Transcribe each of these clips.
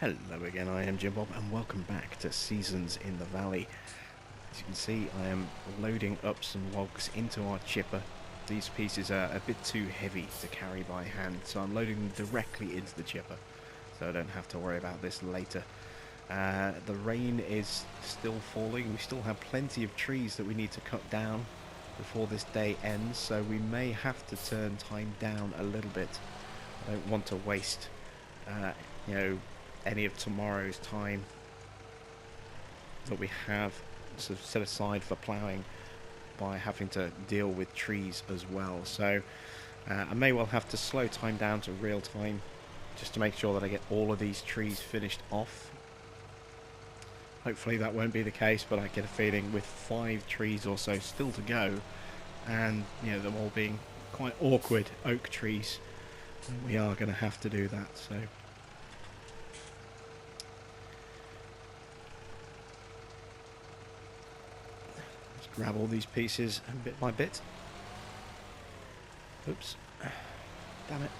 Hello again, I am Jim Bob and welcome back to Seasons in the Valley. As you can see, I am loading up some logs into our chipper. These pieces are a bit too heavy to carry by hand, so I'm loading them directly into the chipper, so I don't have to worry about this later. The rain is still falling. We still have plenty of trees that we need to cut down before this day ends, so we may have to turn time down a little bit. I don't want to waste, any of tomorrow's time that we have sort of set aside for ploughing by having to deal with trees as well. So I may well have to slow time down to real time just to make sure that I get all of these trees finished off. Hopefully that won't be the case, but I get a feeling with 5 trees or so still to go, and them all being quite awkward oak trees, we are going to have to do that. So let's grab all these pieces and bit by bit. Oops, damn it.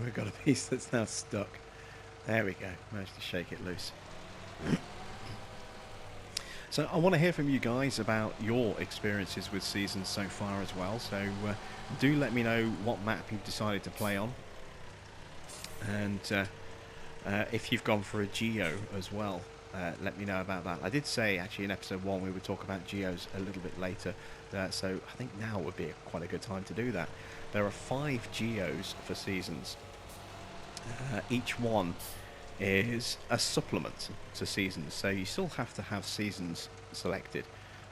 We've got a piece that's now stuck. There we go, managed to shake it loose. So I want to hear from you guys about your experiences with Seasons so far as well, so do let me know what map you've decided to play on, and if you've gone for a geo as well, let me know about that. I did say actually in episode 1 we would talk about geos a little bit later, so I think now would be quite a good time to do that. There are 5 geos for Seasons. Each one is a supplement to Seasons, so you still have to have Seasons selected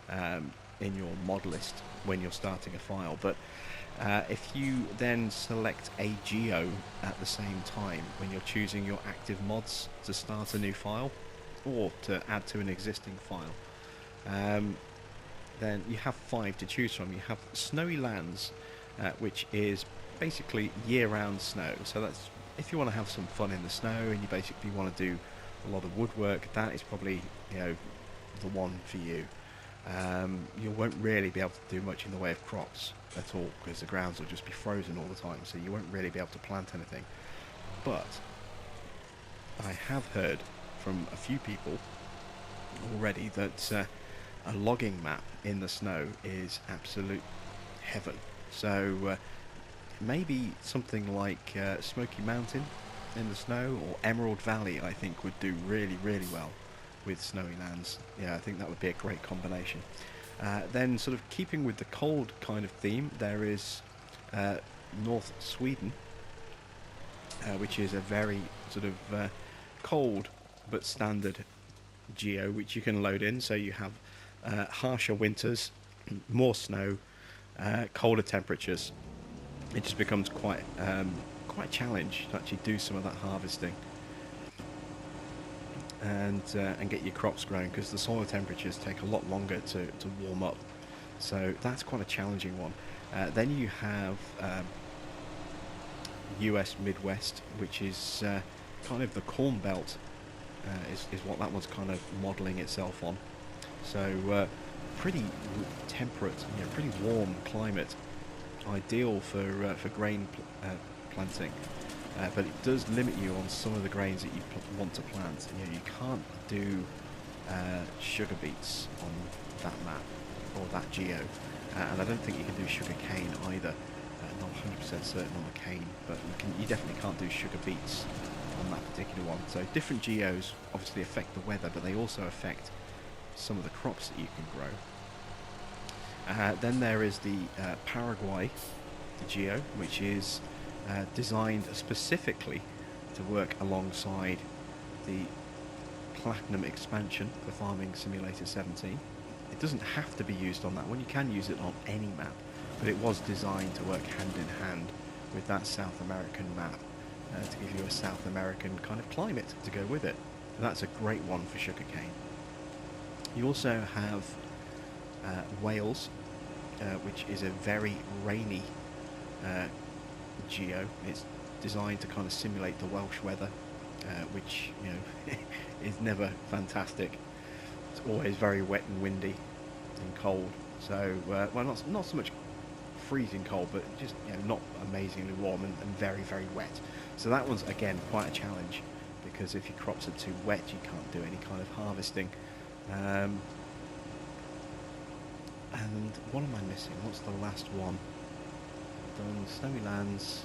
in your mod list when you're starting a file, but if you then select a geo at the same time when you're choosing your active mods to start a new file or to add to an existing file, then you have 5 to choose from. You have Snowy Lands, which is basically year-round snow, so that's if you want to have some fun in the snow and you basically want to do a lot of woodwork, that is probably the one for you. You won't really be able to do much in the way of crops at all because the grounds will just be frozen all the time, so you won't really be able to plant anything. But I have heard from a few people already that a logging map in the snow is absolute heaven. So maybe something like Smoky Mountain in the snow, or Emerald Valley I think would do really well with Snowy Lands. Yeah, I think that would be a great combination. Then sort of keeping with the cold kind of theme, there is North Sweden, which is a very sort of cold but standard geo which you can load in, so you have harsher winters, more snow, colder temperatures. It just becomes quite a challenge to actually do some of that harvesting and get your crops growing, because the soil temperatures take a lot longer to warm up, so that's quite a challenging one. Then you have US Midwest, which is kind of the Corn Belt, is what that one's kind of modelling itself on. So pretty temperate, pretty warm climate, ideal for grain planting, but it does limit you on some of the grains that you want to plant. You can't do sugar beets on that map or that geo, and I don't think you can do sugar cane either. Not 100% certain on the cane, but you definitely can't do sugar beets on that particular one. So different geos obviously affect the weather, but they also affect some of the crops that you can grow. Then there is the Paraguay geo, which is designed specifically to work alongside the Platinum expansion for Farming Simulator 17. It doesn't have to be used on that one, you can use it on any map, but it was designed to work hand in hand with that South American map to give you a South American kind of climate to go with it. And that's a great one for sugarcane. You also have Wales, which is a very rainy geo. It's designed to kind of simulate the Welsh weather, which is never fantastic. It's always very wet and windy and cold. So well, not so much freezing cold, but just not amazingly warm and very very wet. So that one's again quite a challenge, because if your crops are too wet, you can't do any kind of harvesting. And what am I missing? What's the last one? Done Snowy Lands,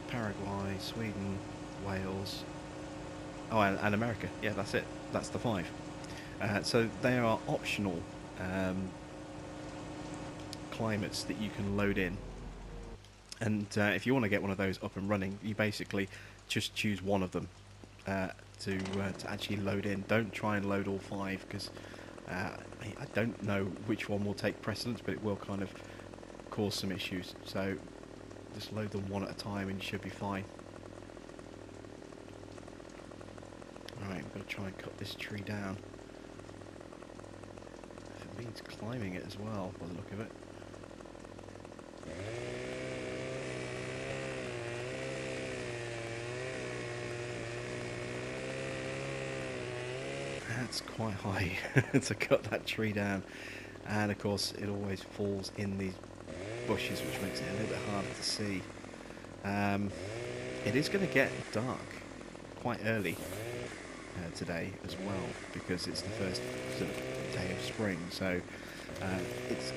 Paraguay, Sweden, Wales. Oh, and America. Yeah, that's it. That's the 5. So they are optional climates that you can load in. And if you want to get one of those up and running, you basically just choose one of them to actually load in. Don't try and load all 5, because I don't know which one will take precedence, but it will kind of cause some issues. So just load them one at a time and you should be fine. Alright, I'm going to try and cut this tree down. If it means climbing it as well, by the look of it. That's quite high to cut that tree down, and of course it always falls in these bushes, which makes it a little bit harder to see. It is going to get dark quite early today as well, because it's the first sort of day of spring, so it's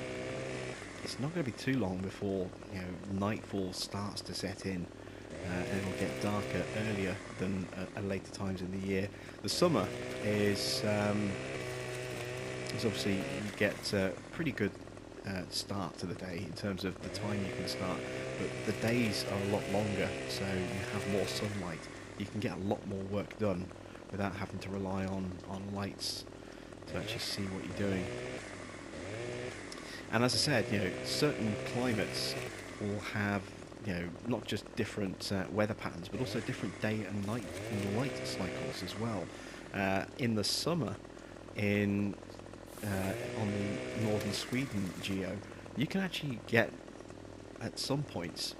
not going to be too long before nightfall starts to set in. And it'll get darker earlier than at later times in the year. The summer is obviously you get a pretty good start to the day in terms of the time you can start, but the days are a lot longer, so you have more sunlight. You can get a lot more work done without having to rely on lights to actually see what you're doing. And as I said, certain climates will have not just different weather patterns, but also different day and night and light cycles as well. In the summer, on the northern Sweden geo, you can actually get, at some points,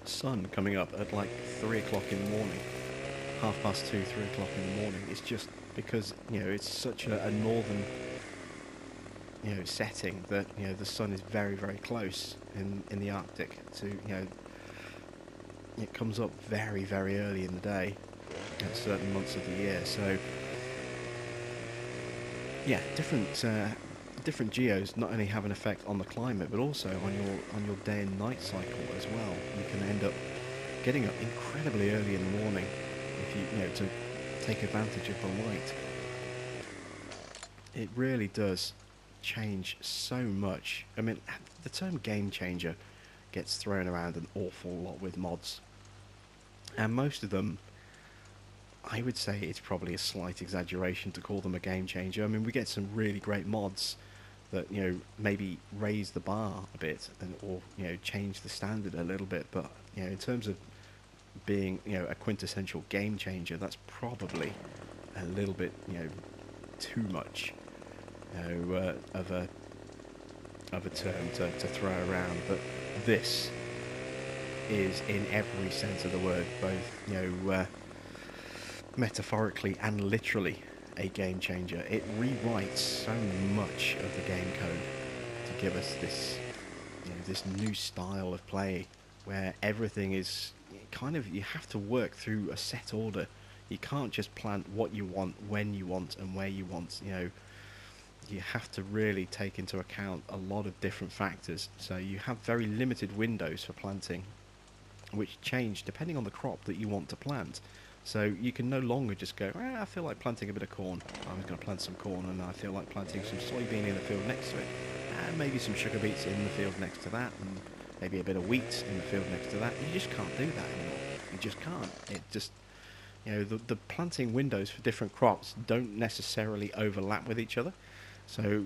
sun coming up at like 3 o'clock in the morning, 2:30, 3 o'clock in the morning. It's just because it's such a northern setting that the sun is very very close in the Arctic to it comes up very very early in the day at certain months of the year. So yeah, different geos not only have an effect on the climate, but also on your day and night cycle as well. You can end up getting up incredibly early in the morning if you to take advantage of the light. It really does change so much. I mean, the term game changer gets thrown around an awful lot with mods, and most of them, I would say it's probably a slight exaggeration to call them a game changer. I mean, we get some really great mods that maybe raise the bar a bit or change the standard a little bit, but in terms of being a quintessential game changer, that's probably a little bit too much of a term to throw around. But this is, in every sense of the word, both metaphorically and literally, a game changer. It rewrites so much of the game code to give us this this new style of play, where everything is kind of, you have to work through a set order. You can't just plant what you want, when you want, and where you want. You have to really take into account a lot of different factors. So you have very limited windows for planting, which change depending on the crop that you want to plant. So you can no longer just go, I feel like planting a bit of corn. I'm going to plant some corn, and I feel like planting some soybean in the field next to it, and maybe some sugar beets in the field next to that, and maybe a bit of wheat in the field next to that. You just can't do that anymore. You just can't. It just, the planting windows for different crops don't necessarily overlap with each other. So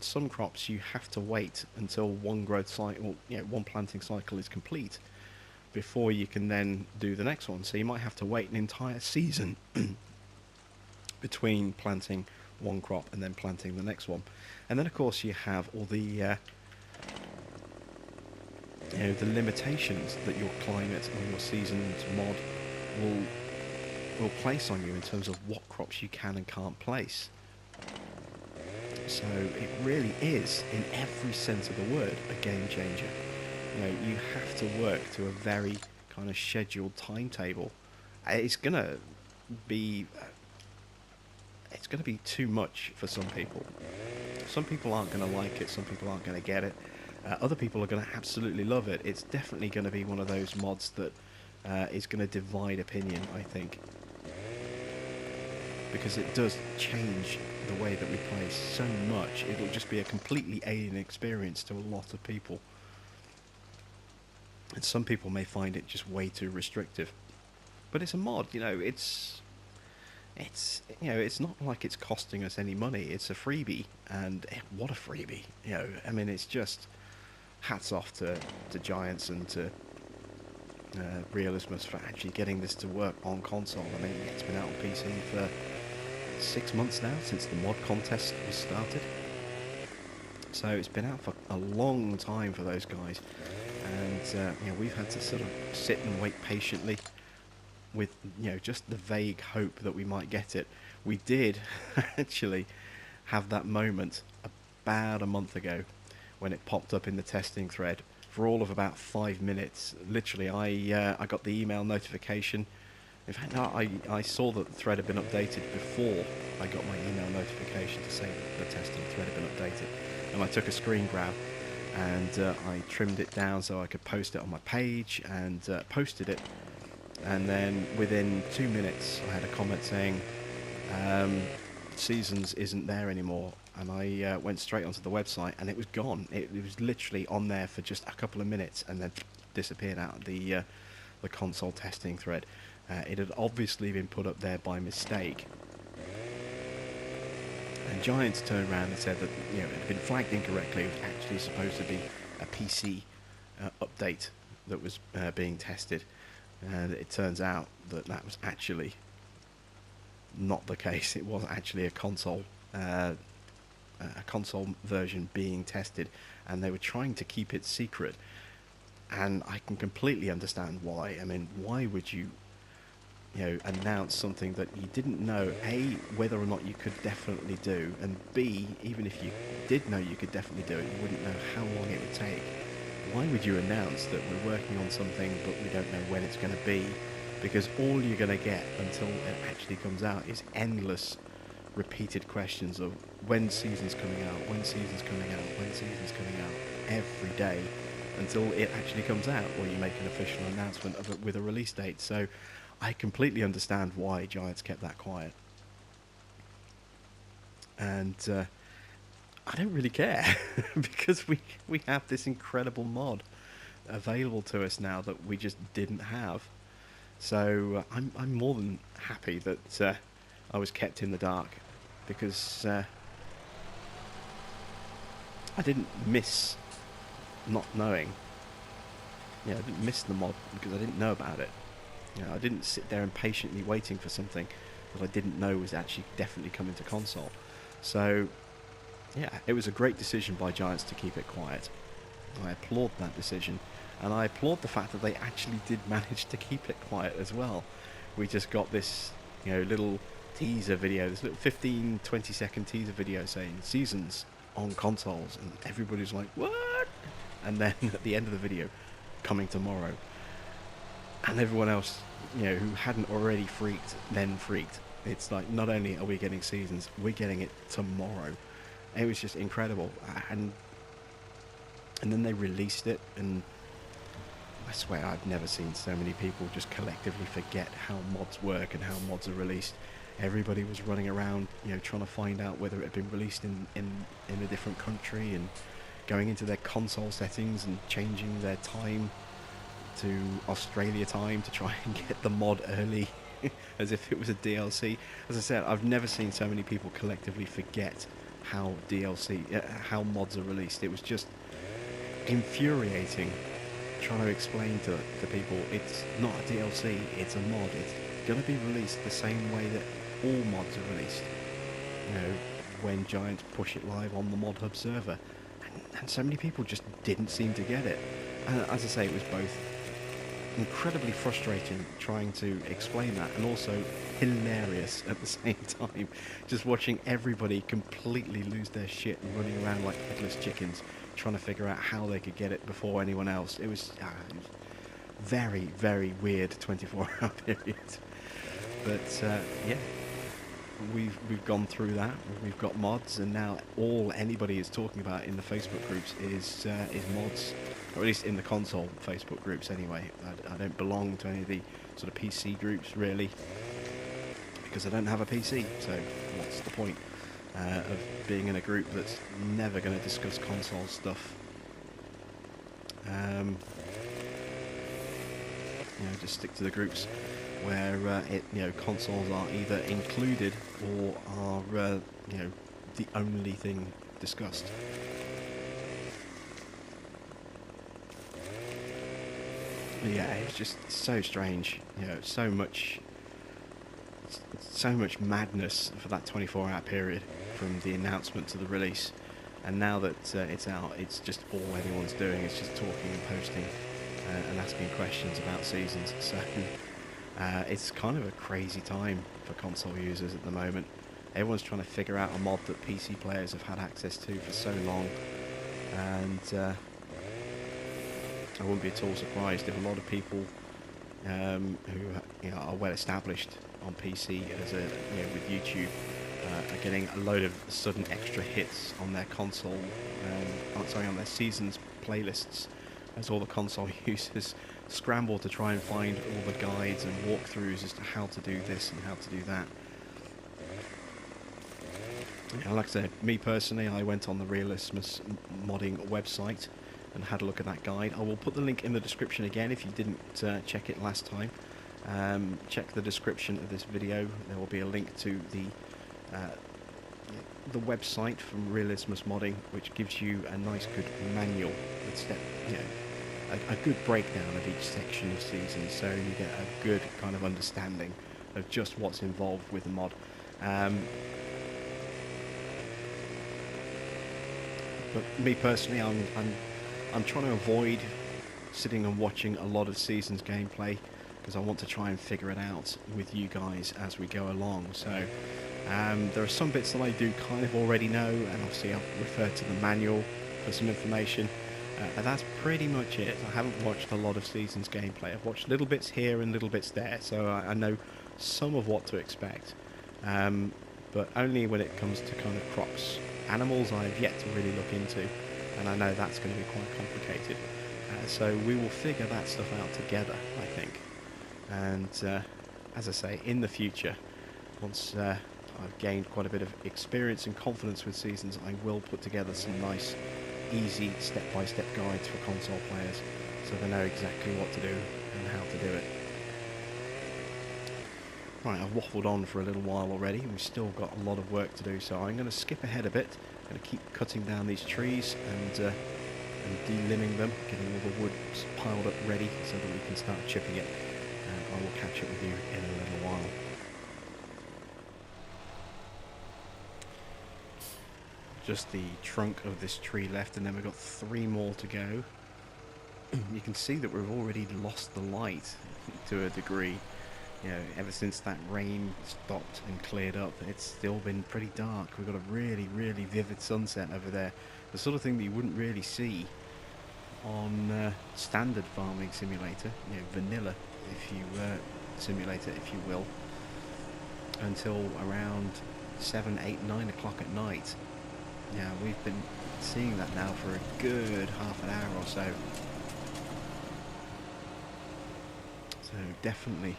some crops you have to wait until one growth cycle, one planting cycle is complete before you can then do the next one. So you might have to wait an entire season between planting one crop and then planting the next one. And then of course you have all the the limitations that your climate or your season's mod will place on you in terms of what crops you can and can't place. So it really is, in every sense of the word, a game changer. You have to work to a very kind of scheduled timetable. It's gonna be too much for some people. Some people aren't going to like it. Some people aren't going to get it. Other people are going to absolutely love it. It's definitely going to be one of those mods that is going to divide opinion, I think, because it does change the way that we play so much. It'll just be a completely alien experience to a lot of people, and some people may find it just way too restrictive. But it's a mod, it's not like it's costing us any money. It's a freebie, and what a freebie. I mean, it's just hats off to Giants and to Realismus for actually getting this to work on console. I mean, it's been out on PC for 6 months now, since the mod contest was started. So it's been out for a long time for those guys, and we've had to sort of sit and wait patiently with just the vague hope that we might get it. We did actually have that moment about a month ago when it popped up in the testing thread for all of about 5 minutes. Literally, I got the email notification. In fact, no, I saw that the thread had been updated before I got my email notification to say that the testing thread had been updated. And I took a screen grab and I trimmed it down so I could post it on my page, and posted it. And then within 2 minutes, I had a comment saying, Seasons isn't there anymore. And I went straight onto the website, and it was gone. It was literally on there for just a couple of minutes, and then disappeared out of the console testing thread. It had obviously been put up there by mistake. And Giants turned around and said that it had been flagged incorrectly. It was actually supposed to be a PC update that was being tested. And it turns out that was actually not the case. It was actually a console version being tested, and they were trying to keep it secret. And I can completely understand why. I mean, why would you announce something that you didn't know, A, whether or not you could definitely do, and B, even if you did know you could definitely do it, you wouldn't know how long it would take. Why would you announce that we're working on something but we don't know when it's going to be? Because all you're going to get until it actually comes out is endless repeated questions of when season's coming out, when season's coming out, when season's coming out, every day until it actually comes out, or you make an official announcement of it with a release date. So I completely understand why Giants kept that quiet. And I don't really care because we have this incredible mod available to us now that we just didn't have. So I'm more than happy that I was kept in the dark, because I didn't miss not knowing. I didn't miss the mod because I didn't know about it. I didn't sit there impatiently waiting for something that I didn't know was actually definitely coming to console. So yeah, it was a great decision by Giants to keep it quiet. I applaud that decision, and I applaud the fact that they actually did manage to keep it quiet as well. We just got this, little teaser video, this little 15-20 second teaser video saying seasons on consoles, and everybody's like, what? And then at the end of the video, coming tomorrow. And everyone else, who hadn't already freaked, then freaked. It's like, not only are we getting seasons, we're getting it tomorrow. It was just incredible. And then they released it, and I swear I've never seen so many people just collectively forget how mods work and how mods are released. Everybody was running around, trying to find out whether it had been released in a different country, and going into their console settings and changing their time to Australia time to try and get the mod early as if it was a DLC. As I said, I've never seen so many people collectively forget how how mods are released. It was just infuriating trying to explain to people it's not a DLC, it's a mod. It's going to be released the same way that all mods are released, you know, when Giants push it live on the Mod Hub server. And so many people just didn't seem to get it. And as I say, it was both incredibly frustrating trying to explain that, and also hilarious at the same time, just watching everybody completely lose their shit and running around like headless chickens trying to figure out how they could get it before anyone else. It was very, very weird 24-hour period. But yeah, we've gone through that. We've got mods, and now all anybody is talking about in the Facebook groups is mods, or at least in the console Facebook groups anyway. I don't belong to any of the sort of PC groups really, because I don't have a PC. So what's the point of being in a group that's never going to discuss console stuff? Just stick to the groups where consoles are either included or are the only thing discussed. But yeah, it's just so strange. So much madness for that 24-hour period from the announcement to the release, and now that it's out, it's just all anyone's doing is just talking and posting and asking questions about seasons. So it's kind of a crazy time for console users at the moment. Everyone's trying to figure out a mod that PC players have had access to for so long, and I wouldn't be at all surprised if a lot of people who are well established on PC as with YouTube are getting a load of sudden extra hits on their console, on their seasons playlists, as all the console users scramble to try and find all the guides and walkthroughs as to how to do this and how to do that. Like I said, me personally, I went on the Realismus modding website and had a look at that guide. I will put the link in the description again if you didn't check it last time. Check the description of this video. There will be a link to the website from Realismus Modding, which gives you a nice good manual with a good breakdown of each section of seasons, so you get a good kind of understanding of just what's involved with the mod. But me personally, I'm trying to avoid sitting and watching a lot of seasons gameplay, because I want to try and figure it out with you guys as we go along. So there are some bits that I do kind of already know, and obviously I'll refer to the manual for some information. And that's pretty much it. I haven't watched a lot of seasons gameplay. I've watched little bits here and little bits there, so I know some of what to expect. But only when it comes to kind of crops. Animals I've yet to really look into, and I know that's going to be quite complicated. So we will figure that stuff out together, I think. And as I say, in the future, once I've gained quite a bit of experience and confidence with seasons, I will put together some nice, easy, step-by-step guides for console players, so they know exactly what to do and how to do it. Right, I've waffled on for a little while already, and we've still got a lot of work to do, so I'm going to skip ahead a bit. I'm going to keep cutting down these trees and de-limbing them, getting all the wood piled up ready so that we can start chipping it. And I will catch up with you in a little while. Just the trunk of this tree left, and then we've got 3 more to go. You can see that we've already lost the light to a degree. Ever since that rain stopped and cleared up, it's still been pretty dark. We've got a really, really vivid sunset over there. The sort of thing that you wouldn't really see on standard farming simulator, vanilla, simulator, if you will, until around 7, 8, 9 o'clock at night. We've been seeing that now for a good half an hour or so. So definitely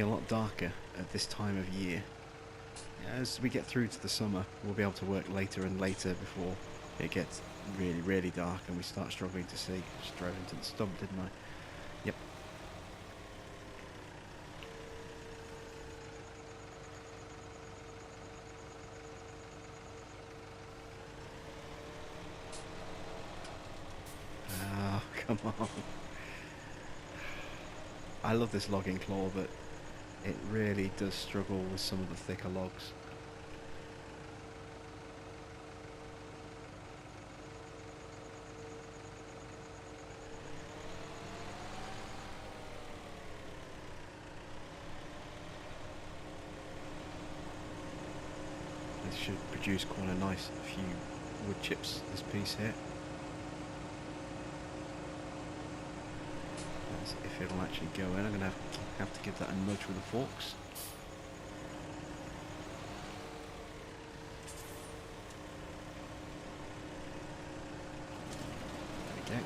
a lot darker at this time of year. As we get through to the summer, we'll be able to work later and later before it gets really, really dark and we start struggling to see. Just drove into the stump, didn't I? Yep. Oh, come on. I love this logging claw, but it really does struggle with some of the thicker logs. This should produce quite a nice few wood chips, this piece here. That's if it'll actually go in. I'm going to have to give that a nudge with the forks. There we go.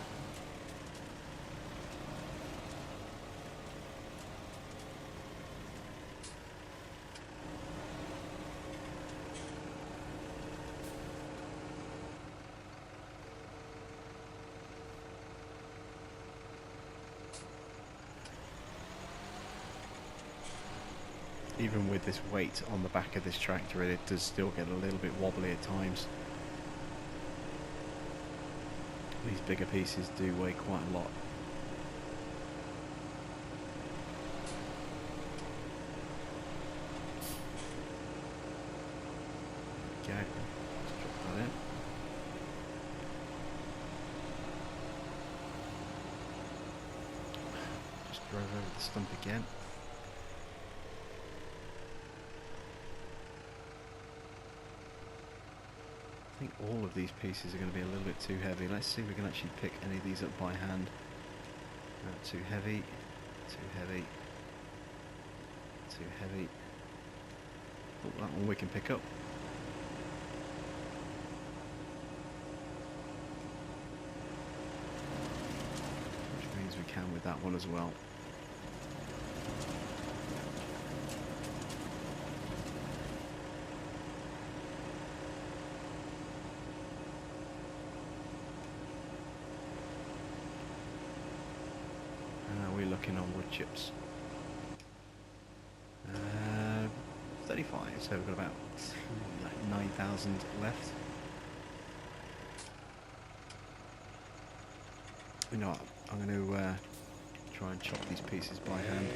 Even with this weight on the back of this tractor, it does still get a little bit wobbly at times. These bigger pieces do weigh quite a lot. Okay, let's drop that in. Just drove over the stump again. I think all of these pieces are going to be a little bit too heavy. Let's see if we can actually pick any of these up by hand. Too heavy, too heavy, too heavy. Oh, that one we can pick up. Which means we can with that one as well. Looking on wood chips. 35, so we've got about 9,000 left. You know what, I'm going to try and chop these pieces by hand.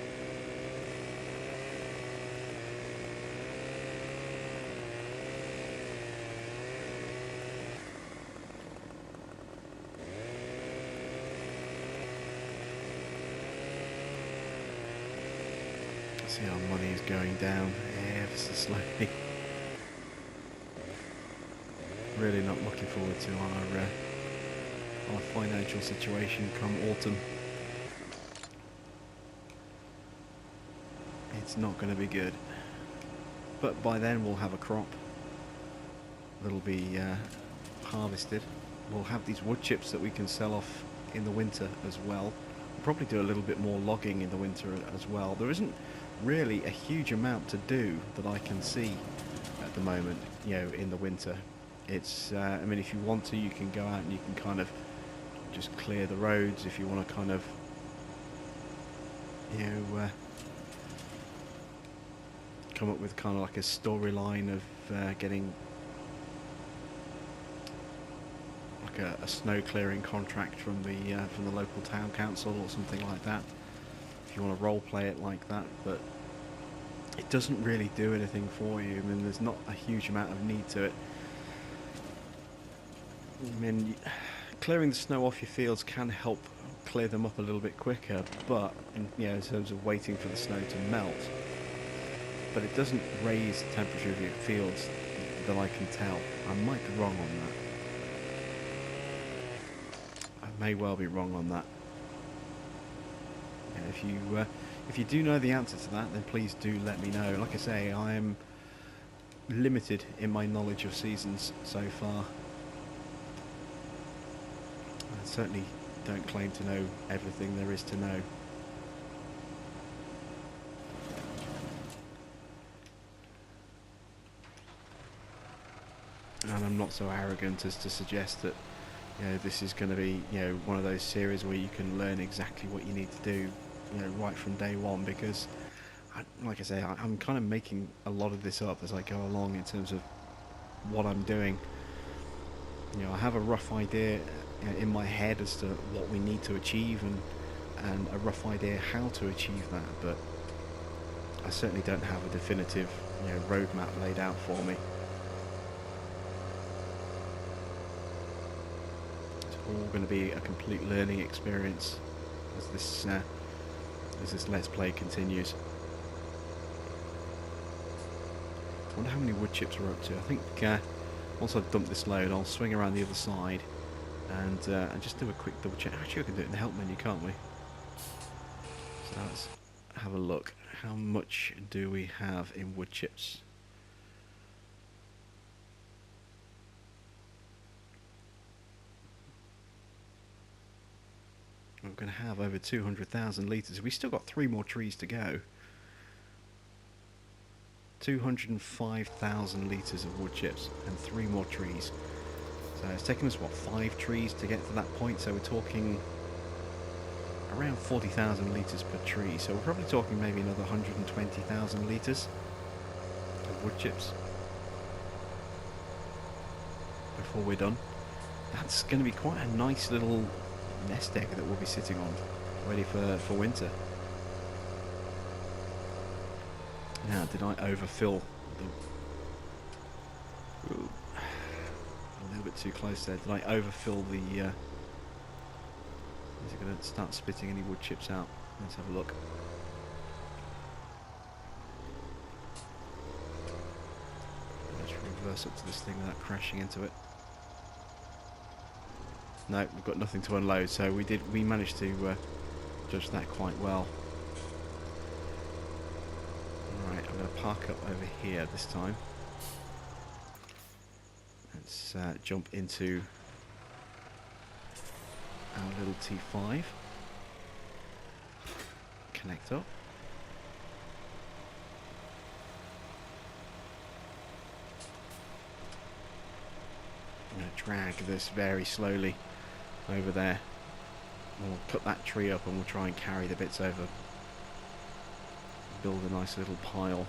See our money is going down ever so slowly. Really not looking forward to our financial situation come autumn. It's not going to be good. But by then we'll have a crop that'll be harvested. We'll have these wood chips that we can sell off in the winter as well. We'll probably do a little bit more logging in the winter as well. There isn't really a huge amount to do that I can see at the moment, you know, in the winter. It's I mean, if you want to, you can go out and you can kind of just clear the roads if you want to kind of, you know, come up with kind of like a storyline of getting like a snow clearing contract from the local town council or something like that. If you want to role play it like that, but it doesn't really do anything for you. I mean, there's not a huge amount of need to it. I mean, clearing the snow off your fields can help clear them up a little bit quicker, but you know, in terms of waiting for the snow to melt, but it doesn't raise the temperature of your fields that I can tell. I might be wrong on that. I may well be wrong on that. If you do know the answer to that, then please do let me know. Like I say, I am limited in my knowledge of seasons so far. I certainly don't claim to know everything there is to know. And I'm not so arrogant as to suggest that, you know, this is going to be, you know, one of those series where you can learn exactly what you need to do, you know, right from day one, because like I say, I'm kind of making a lot of this up as I go along in terms of what I'm doing. You know, I have a rough idea in my head as to what we need to achieve and a rough idea how to achieve that, but I certainly don't have a definitive, roadmap laid out for me. It's all going to be a complete learning experience as this Let's Play continues. I wonder how many wood chips we're up to. I think once I've dumped this load, I'll swing around the other side and just do a quick double check. Actually, we can do it in the help menu, can't we? So let's have a look. How much do we have in wood chips? We're going to have over 200,000 litres. We've still got 3 more trees to go. 205,000 litres of wood chips and 3 more trees. So it's taken us, what, 5 trees to get to that point? So we're talking around 40,000 litres per tree. So we're probably talking maybe another 120,000 litres of wood chips before we're done. That's going to be quite a nice little nest egg that we'll be sitting on, ready for winter. Now, did I overfill the... Ooh, a little bit too close there. Did I overfill the... Is it going to start spitting any wood chips out? Let's have a look. Let's reverse up to this thing without crashing into it. No, we've got nothing to unload, so we managed to judge that quite well. Alright, I'm going to park up over here this time. Let's jump into our little T5. Connect up. I'm going to drag this very slowly over there. We'll cut that tree up and we'll try and carry the bits over. Build a nice little pile.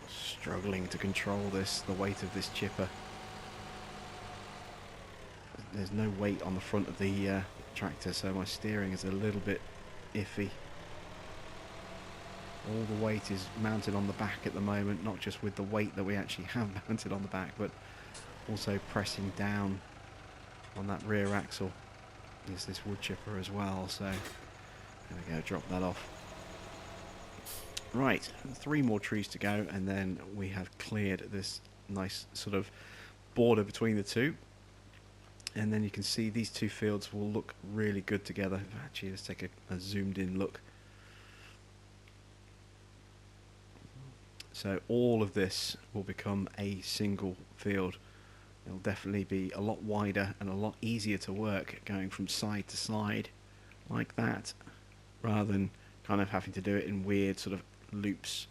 Struggling to control the weight of this chipper. There's no weight on the front of the tractor, so my steering is a little bit iffy. All the weight is mounted on the back at the moment, not just with the weight that we actually have mounted on the back, but also pressing down on that rear axle is this wood chipper as well. So there we go, drop that off. Right, 3 more trees to go, and then we have cleared this nice sort of border between the two. And then you can see these 2 fields will look really good together. Actually, let's take a zoomed in look. So all of this will become a single field. It'll definitely be a lot wider and a lot easier to work going from side to side like that, rather than kind of having to do it in weird sort of loops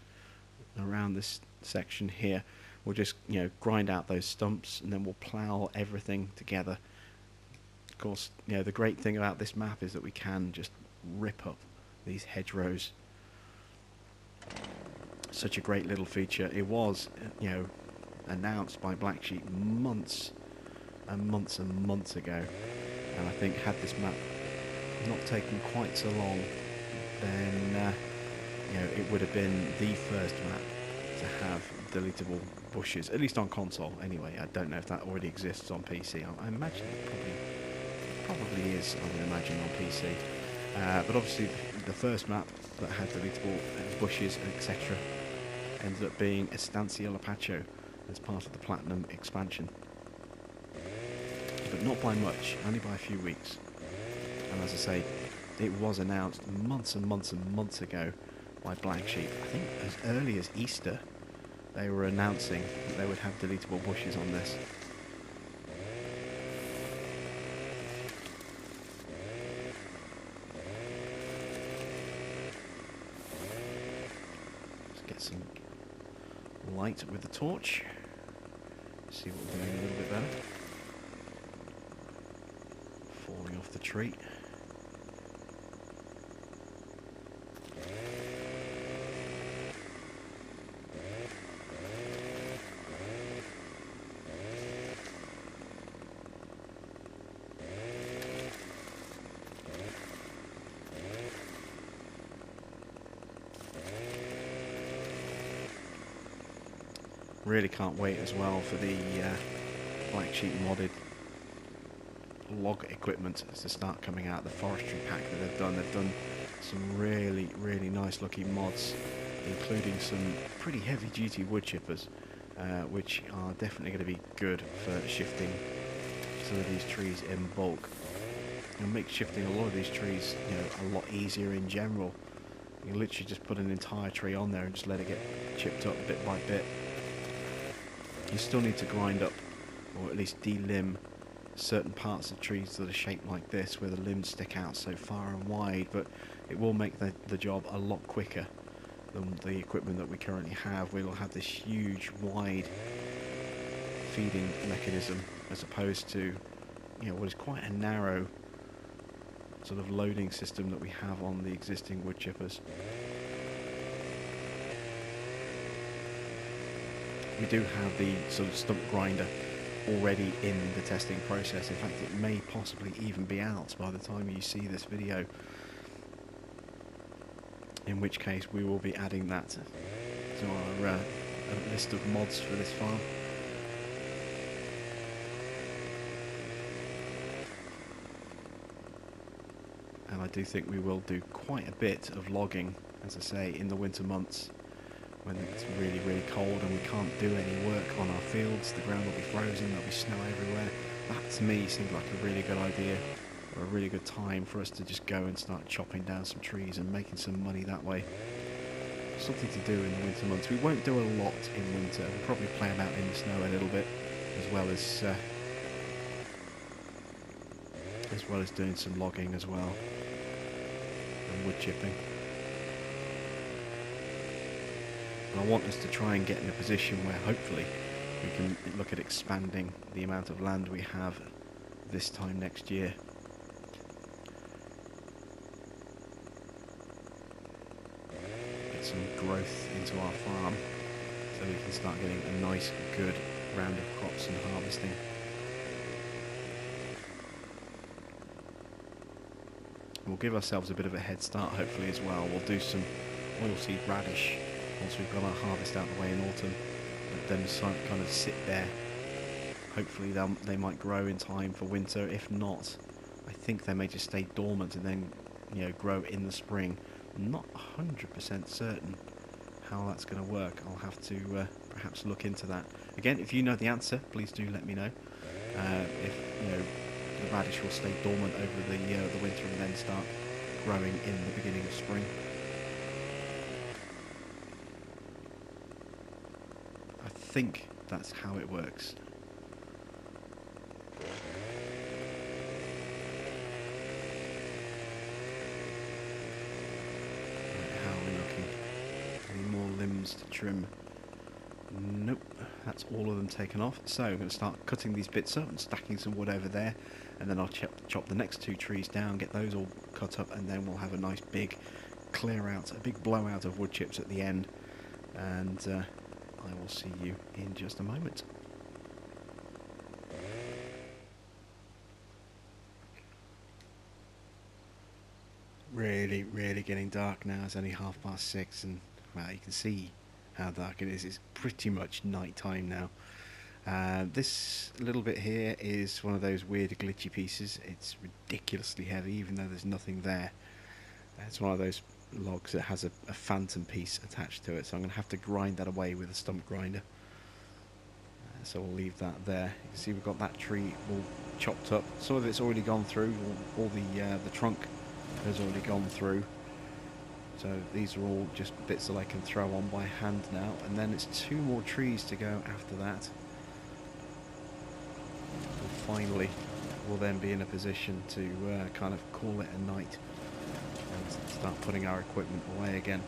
around this section here. We'll just grind out those stumps and then we'll plough everything together. Of course, the great thing about this map is that we can just rip up these hedgerows. Such a great little feature. It was, announced by Black Sheep months and months and months ago, and I think had this map not taken quite so long, then it would have been the first map to have deletable bushes, at least on console anyway. I don't know if that already exists on PC. I imagine it probably is, I would imagine, on PC. But obviously the first map that had deletable bushes, etc., ended up being Estancia Lapacho as part of the Platinum expansion. But not by much, only by a few weeks. And as I say, it was announced months and months and months ago by Black Sheep. I think as early as Easter they were announcing that they would have deletable bushes on this. Let's get some light with the torch. See what we're doing a little bit better. Falling off the tree. Really can't wait as well for the Black Sheep modded log equipment to start coming out. The forestry pack that they've done some really nice looking mods, including some pretty heavy duty wood chippers, which are definitely going to be good for shifting some of these trees in bulk. It'll make shifting a lot of these trees, you know, a lot easier in general. You can literally just put an entire tree on there and just let it get chipped up bit by bit. You still need to grind up, or at least delimb, certain parts of trees that are shaped like this, where the limbs stick out so far and wide, but it will make the job a lot quicker than the equipment that we currently have. We'll have this huge, wide feeding mechanism, as opposed to, you know, what is quite a narrow sort of loading system that we have on the existing wood chippers. We do have the sort of stump grinder already in the testing process. In fact, it may possibly even be out by the time you see this video, in which case we will be adding that to our list of mods for this farm. And I do think we will do quite a bit of logging, as I say, in the winter months, when it's really cold and we can't do any work on our fields. The ground will be frozen, there'll be snow everywhere. That to me seemed like a really good idea, or a really good time for us to just go and start chopping down some trees and making some money that way. Something to do in the winter months. We won't do a lot in winter. We'll probably play about in the snow a little bit, as well as doing some logging as well, and wood chipping. And I want us to try and get in a position where hopefully we can look at expanding the amount of land we have this time next year. Get some growth into our farm so we can start getting a nice, good round of crops and harvesting. We'll give ourselves a bit of a head start hopefully as well. We'll do some oilseed radish once we've got our harvest out of the way in autumn. Let them kind of sit there. Hopefully they might grow in time for winter. If not, I think they may just stay dormant and then, you know, grow in the spring. I'm not 100% certain how that's going to work. I'll have to perhaps look into that. Again, if you know the answer, please do let me know. If, you know, the radish will stay dormant over the winter and then start growing in the beginning of spring. I think that's how it works. Right, how are we looking? Any more limbs to trim? Nope, that's all of them taken off. So I'm going to start cutting these bits up and stacking some wood over there, and then I'll chop the next two trees down, get those all cut up, and then we'll have a nice big clear out, a big blowout of wood chips at the end, and I will see you in just a moment. Really getting dark now. It's only 6:30, and well, you can see how dark it is. It's pretty much night time now. This little bit here is one of those weird glitchy pieces. It's ridiculously heavy, even though there's nothing there. It's one of those logs that has a phantom piece attached to it, so I'm going to have to grind that away with a stump grinder. So we'll leave that there. You can see we've got that tree all chopped up. Some of it's already gone through. All the trunk has already gone through. So these are all just bits that I can throw on by hand now, and then it's 2 more trees to go after that. And finally, we'll then be in a position to kind of call it a night and start putting our equipment away again.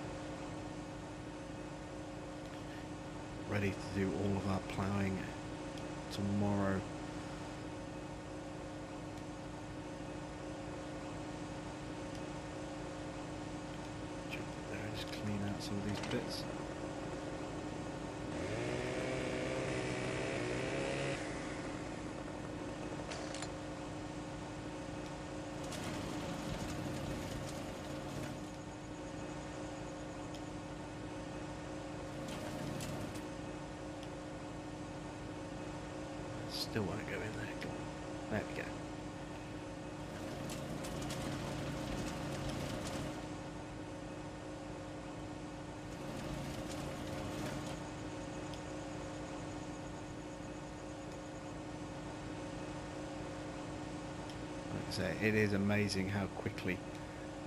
Ready to do all of our ploughing tomorrow. Clean out some of these bits. Still won't go in there. Come on. There we go. Like I say, it is amazing how quickly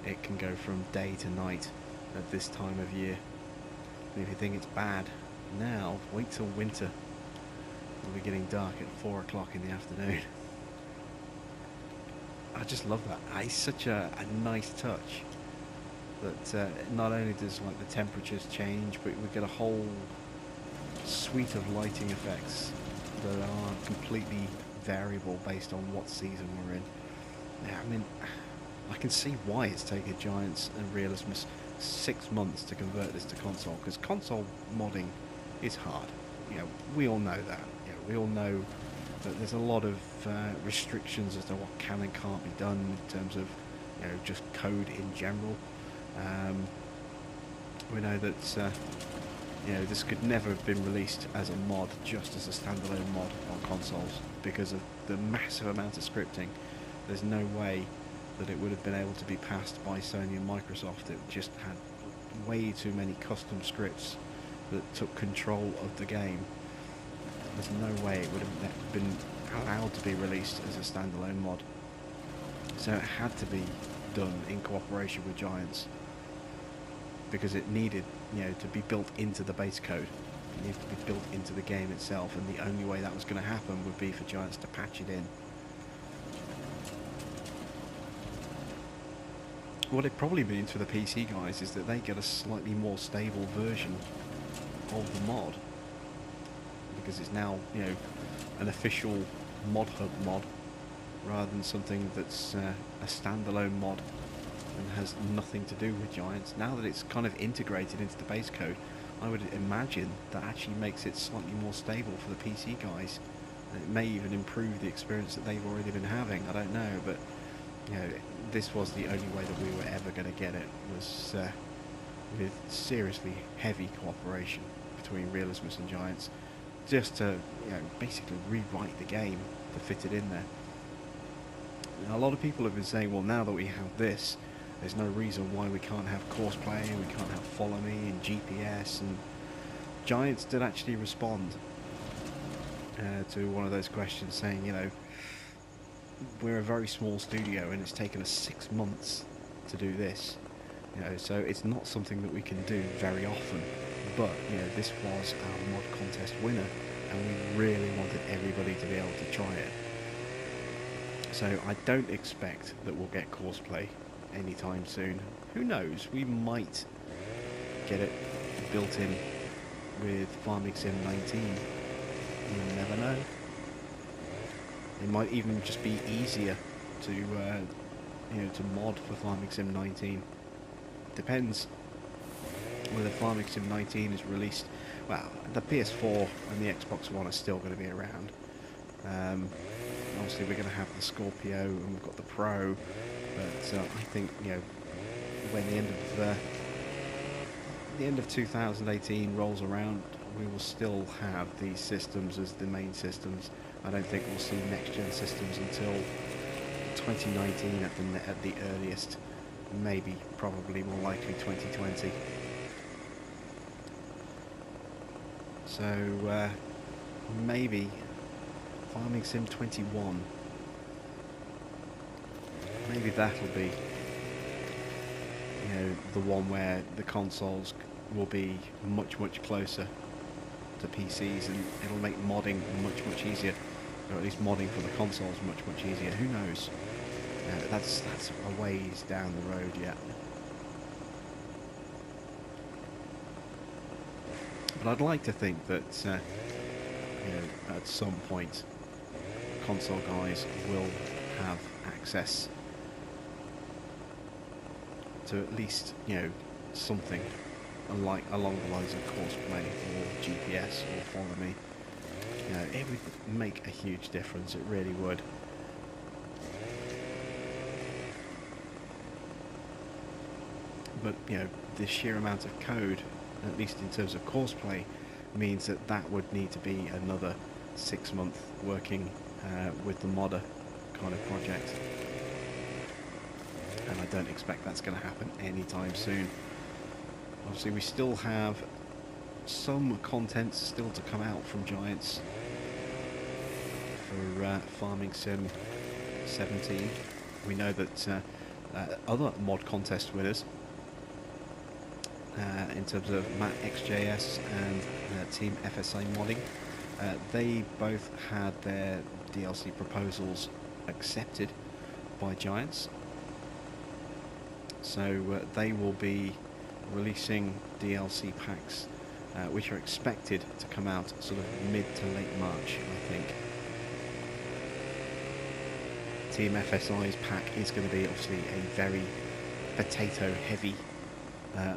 it can go from day to night at this time of year. And if you think it's bad now, wait till winter. It'll be getting dark at 4 o'clock in the afternoon. I just love that. It's such a nice touch that not only does like the temperatures change, but we get a whole suite of lighting effects that are completely variable based on what season we're in. Yeah, I mean, I can see why it's taken Giants and Realism 6 months to convert this to console, because console modding is hard. You know, we all know that. You know, we all know that there's a lot of restrictions as to what can and can't be done in terms of, you know, just code in general. We know that you know, this could never have been released as a mod, just as a standalone mod on consoles, because of the massive amount of scripting. There's no way that it would have been able to be passed by Sony and Microsoft. It just had way too many custom scripts that took control of the game. There's no way it would have been allowed to be released as a standalone mod. So it had to be done in cooperation with Giants, because it needed, you know, to be built into the base code. It needed to be built into the game itself, and the only way that was going to happen would be for Giants to patch it in. What it probably means for the PC guys is that they get a slightly more stable version of the mod, because it's now, you know, an official mod hub mod rather than something that's a standalone mod and has nothing to do with Giants. Now that it's kind of integrated into the base code, I would imagine that actually makes it slightly more stable for the PC guys, and it may even improve the experience that they've already been having. I don't know, but you know, this was the only way that we were ever going to get it, was with seriously heavy cooperation between Realism and Giants, just to, you know, basically rewrite the game to fit it in there. Now, a lot of people have been saying, well, now that we have this, there's no reason why we can't have course play, we can't have follow me and GPS, and Giants did actually respond to one of those questions, saying, you know, we're a very small studio and it's taken us 6 months to do this, you know, so it's not something that we can do very often, but, you know, this was our mod contest winner and we really wanted everybody to be able to try it. So I don't expect that we'll get course play anytime soon. Who knows, we might get it built in with Farming Sim 19, you never know. It might even just be easier to, you know, to mod for Farming Sim 19. Depends whether Farming Sim 19 is released. Well, the PS4 and the Xbox One are still going to be around. Obviously, we're going to have the Scorpio and we've got the Pro, but I think, you know, when the end of 2018 rolls around, we will still have these systems as the main systems. I don't think we'll see next-gen systems until 2019 at the earliest, maybe, probably more likely 2020. So maybe Farming Sim 21, maybe that'll be, you know, the one where the consoles will be much closer to PCs, and it'll make modding much easier. Or at least modding for the consoles much easier. Who knows? That's a ways down the road yet. But I'd like to think that you know, at some point, console guys will have access to at least, you know, something along the lines of course play or GPS or follow me. You know, it would make a huge difference, it really would. But, you know, the sheer amount of code, at least in terms of course play, means that that would need to be another 6-month working with the modder kind of project, and I don't expect that's going to happen anytime soon. Obviously, we still have some content still to come out from Giants for Farming Sim 17. We know that other mod contest winners, in terms of Matt XJS and Team FSA Modding, they both had their DLC proposals accepted by Giants. So they will be releasing DLC packs which are expected to come out sort of mid to late March, I think. Team FSI's pack is going to be obviously a very potato heavy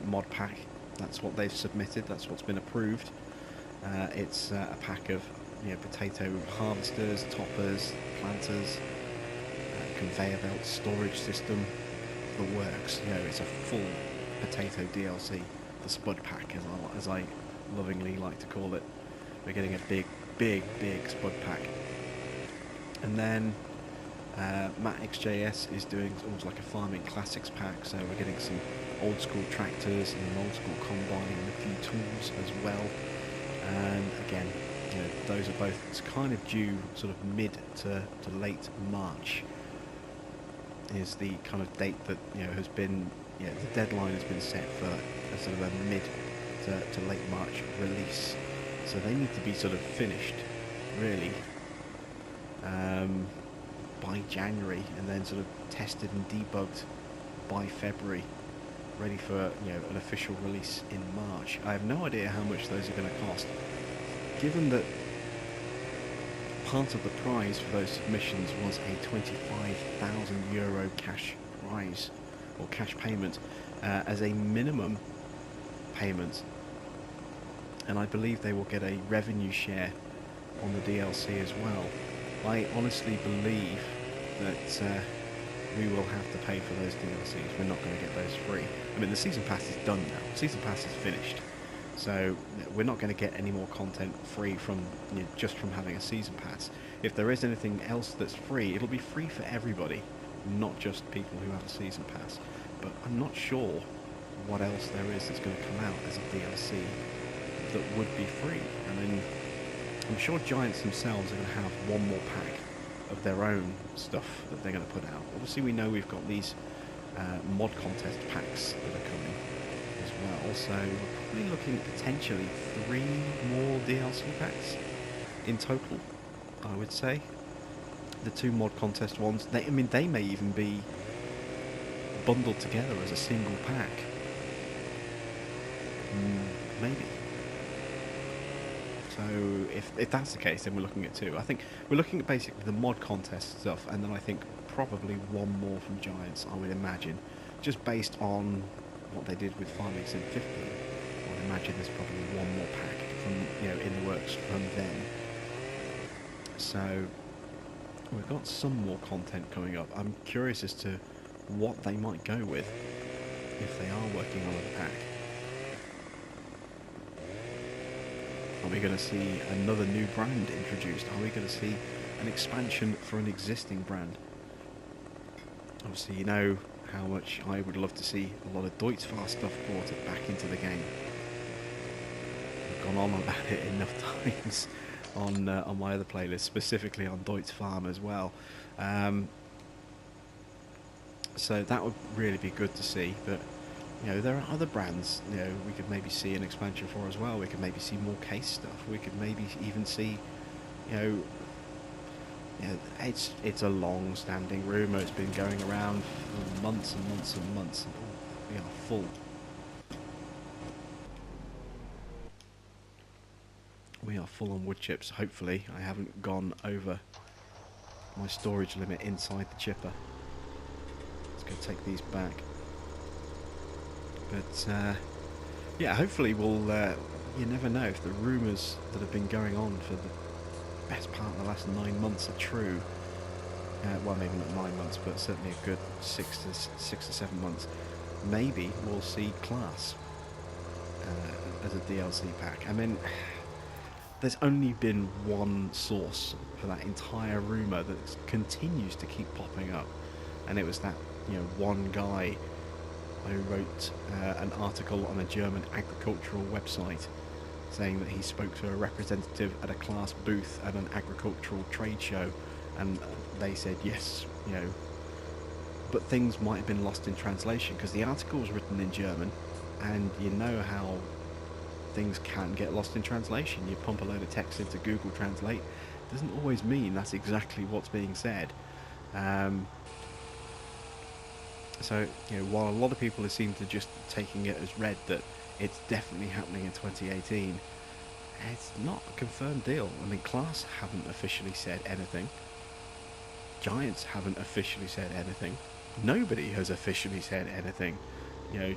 mod pack. That's what they've submitted, that's what's been approved. It's a pack of potato harvesters, toppers, planters, conveyor belt, storage system, the works. It's a full potato DLC, the spud pack as I lovingly like to call it. We're getting a big spud pack. And then Matt XJS is doing almost like a farming classics pack, so we're getting some old school tractors and an old school combine and a few tools as well. And again, those are both, it's kind of due sort of mid to late March is the kind of date that has been, the deadline has been set for a sort of a mid to late March release. So they need to be sort of finished really by January, and then sort of tested and debugged by February, ready for an official release in March. I have no idea how much those are going to cost, given that part of the prize for those submissions was a €25,000 cash prize or cash payment as a minimum payment, and I believe they will get a revenue share on the DLC as well. I honestly believe that we will have to pay for those DLCs. We're not going to get those free. I mean, the Season Pass is done now. Season Pass is finished. So we're not going to get any more content free from just from having a Season Pass. If there is anything else that's free, it'll be free for everybody, not just people who have a Season Pass. But I'm not sure what else there is that's going to come out as a DLC that would be free. I mean, I'm sure Giants themselves are going to have one more pack of their own stuff that they're going to put out. Obviously, we know we've got these mod contest packs that are coming as well, so we're probably looking at potentially 3 more DLC packs in total, I would say. The 2 mod contest ones, they may even be bundled together as a single pack. Maybe. So if that's the case, then we're looking at 2. I think we're looking at basically the mod contest stuff, and then I think probably 1 more from Giants, I would imagine, just based on what they did with Farming Sim 15. I would imagine there's probably 1 more pack from in the works from them. So we've got some more content coming up. I'm curious as to what they might go with if they are working on a pack. Are we going to see another new brand introduced? Are we going to see an expansion for an existing brand? Obviously, you know how much I would love to see a lot of Deutz-Fahr stuff brought back into the game. I've gone on about it enough times on my other playlist, specifically on Deutz-Fahr as well. So that would really be good to see. But there are other brands we could maybe see an expansion for as well. We could maybe see more case stuff. We could maybe even see it's a long-standing rumour. It's been going around for months and months and months. We are full. We are full on wood chips. Hopefully I haven't gone over my storage limit inside the chipper. Let's go take these back. But yeah, hopefully we'll you never know if the rumours that have been going on for the best part of the last 9 months are true. Well, maybe not 9 months, but certainly a good 6 to 7 months. Maybe we'll see Class as a DLC pack. I mean, there's only been one source for that entire rumour that continues to keep popping up, and it was that, one guy who wrote an article on a German agricultural website saying that he spoke to a representative at a class booth at an agricultural trade show, and they said yes, but things might have been lost in translation because the article was written in German, and you know how things can get lost in translation. You pump a load of text into Google Translate, it doesn't always mean that's exactly what's being said. So, while a lot of people seem to just taking it as read that it's definitely happening in 2018, it's not a confirmed deal. I mean, Class haven't officially said anything. Giants haven't officially said anything. Nobody has officially said anything.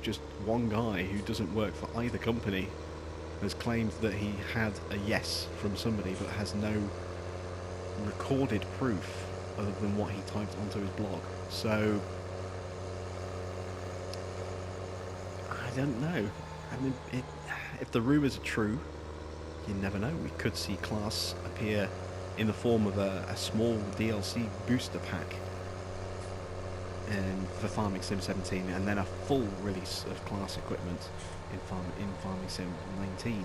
Just one guy who doesn't work for either company has claimed that he had a yes from somebody, but has no recorded proof other than what he typed onto his blog. So, I don't know. I mean, if the rumours are true, you never know. We could see Class appear in the form of a small DLC booster pack for Farming Sim 17, and then a full release of Class equipment in Farming Sim 19.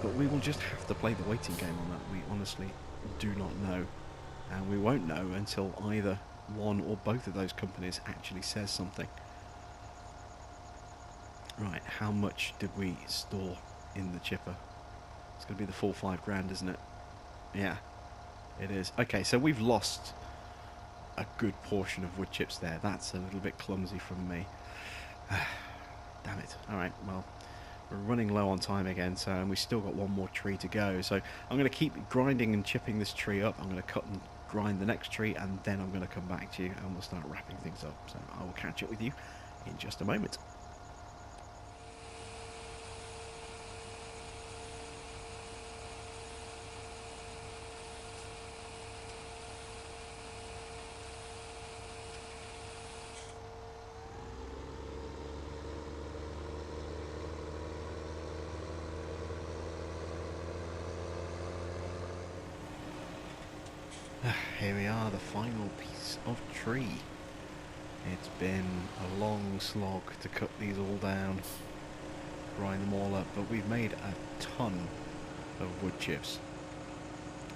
But we will just have to play the waiting game on that. We honestly do not know, and we won't know until either one or both of those companies actually says something. Right, how much did we store in the chipper? It's going to be the full $5,000, isn't it? Yeah, it is. Okay, so we've lost a good portion of wood chips there. That's a little bit clumsy from me. Damn it. Alright, well, we're running low on time again, and we've still got one more tree to go. So I'm going to keep grinding and chipping this tree up. I'm going to cut and grind the next tree, and then I'm going to come back to you and we'll start wrapping things up. So I will catch up with you in just a moment. Here we are, the final piece of tree. It's been a long slog to cut these all down, grind them all up, but we've made a ton of wood chips,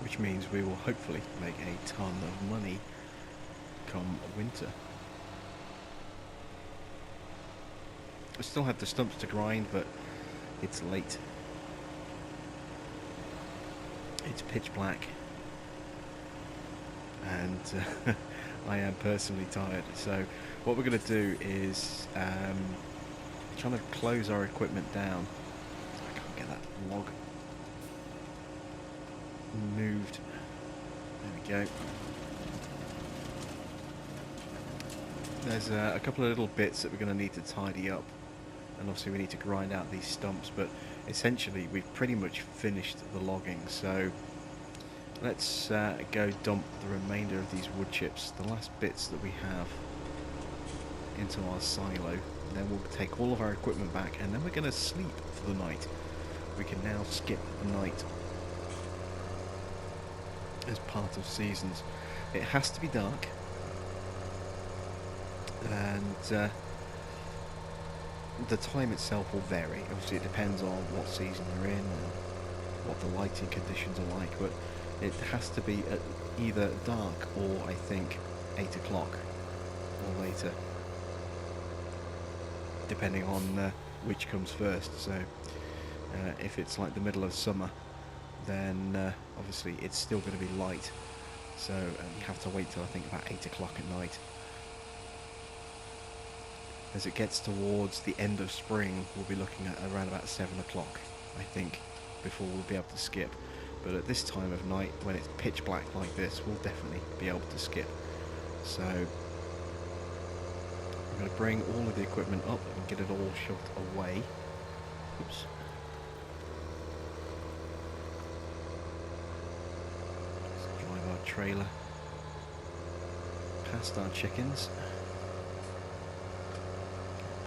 which means we will hopefully make a ton of money come winter. I still have the stumps to grind, but it's late. It's pitch black. And I am personally tired, so what we're going to do is trying to close our equipment down. I can't get that log moved. There we go. There's a couple of little bits that we're going to need to tidy up, and obviously we need to grind out these stumps, but essentially we've pretty much finished the logging, so let's go dump the remainder of these wood chips, the last bits that we have, into our silo. And then we'll take all of our equipment back, and then we're going to sleep for the night. We can now skip the night as part of seasons. It has to be dark, and the time itself will vary. Obviously it depends on what season you're in and what the lighting conditions are like, but it has to be at either dark or, I think, 8 o'clock or later, depending on which comes first. So if it's like the middle of summer, then obviously it's still going to be light, so you have to wait till I think about 8 o'clock at night. As it gets towards the end of spring, we'll be looking at around about 7 o'clock, I think, before we'll be able to skip. But at this time of night, when it's pitch black like this, we'll definitely be able to skip. So I'm going to bring all of the equipment up and get it all shoved away. Oops. Let's drive our trailer past our chickens.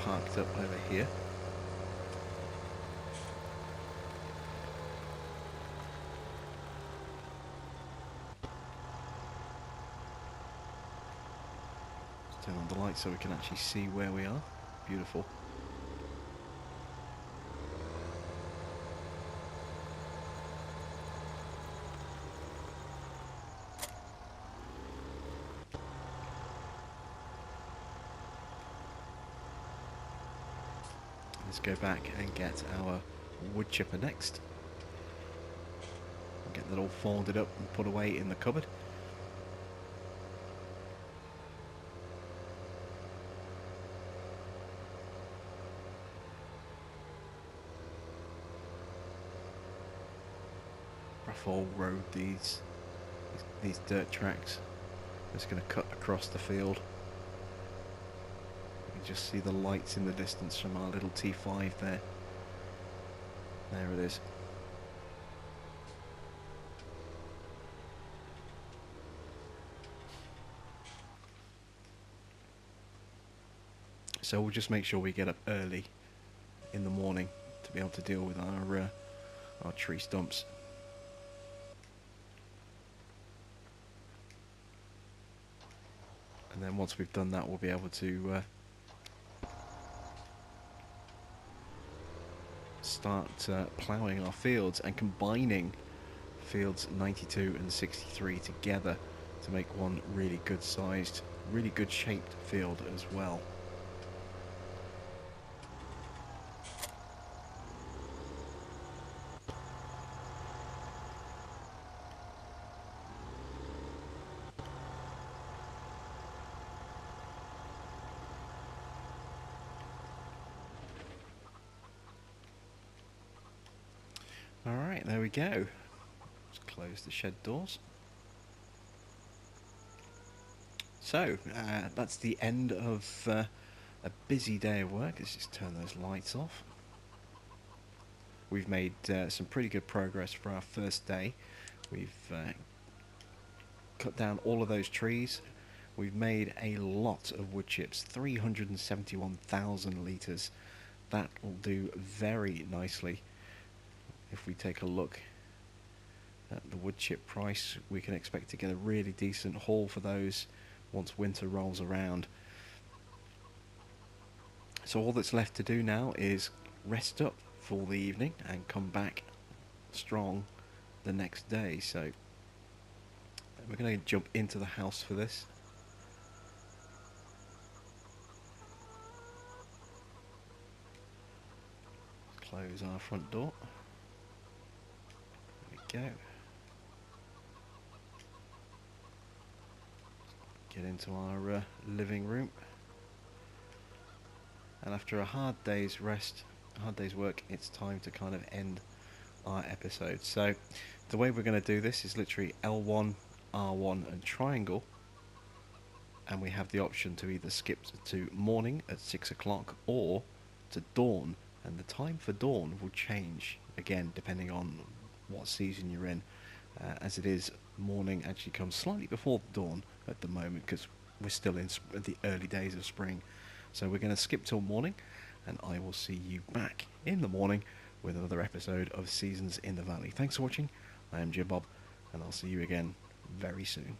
Parked up over here. light so we can actually see where we are. Beautiful. Let's go back and get our wood chipper next. Get that all folded up and put away in the cupboard. Raffle road these dirt tracks. Just going to cut across the field. You can just see the lights in the distance from our little T5 there. There it is. So we'll just make sure we get up early in the morning to be able to deal with our tree stumps. And then once we've done that, we'll be able to start ploughing our fields and combining fields 92 and 63 together to make one really good sized, really good shaped field as well. Alright, there we go. Just close the shed doors. So, that's the end of a busy day of work. Let's just turn those lights off. We've made some pretty good progress for our first day. We've cut down all of those trees. We've made a lot of wood chips, 371,000 litres. That will do very nicely. If we take a look at the wood chip price, we can expect to get a really decent haul for those once winter rolls around. So all that's left to do now is rest up for the evening and come back strong the next day. So we're going to jump into the house for this. Close our front door. There we go. Get into our living room. And after a hard day's rest, a hard day's work, it's time to kind of end our episode. So the way we're going to do this is literally L1, R1 and triangle. And we have the option to either skip to morning at 6 o'clock or to dawn. And the time for dawn will change, again, depending on what season you're in. As it is, morning actually comes slightly before dawn at the moment because we're still in the early days of spring. So we're going to skip till morning, and I will see you back in the morning with another episode of Seasons in the Valley. Thanks for watching. I am Jim Bob, and I'll see you again very soon.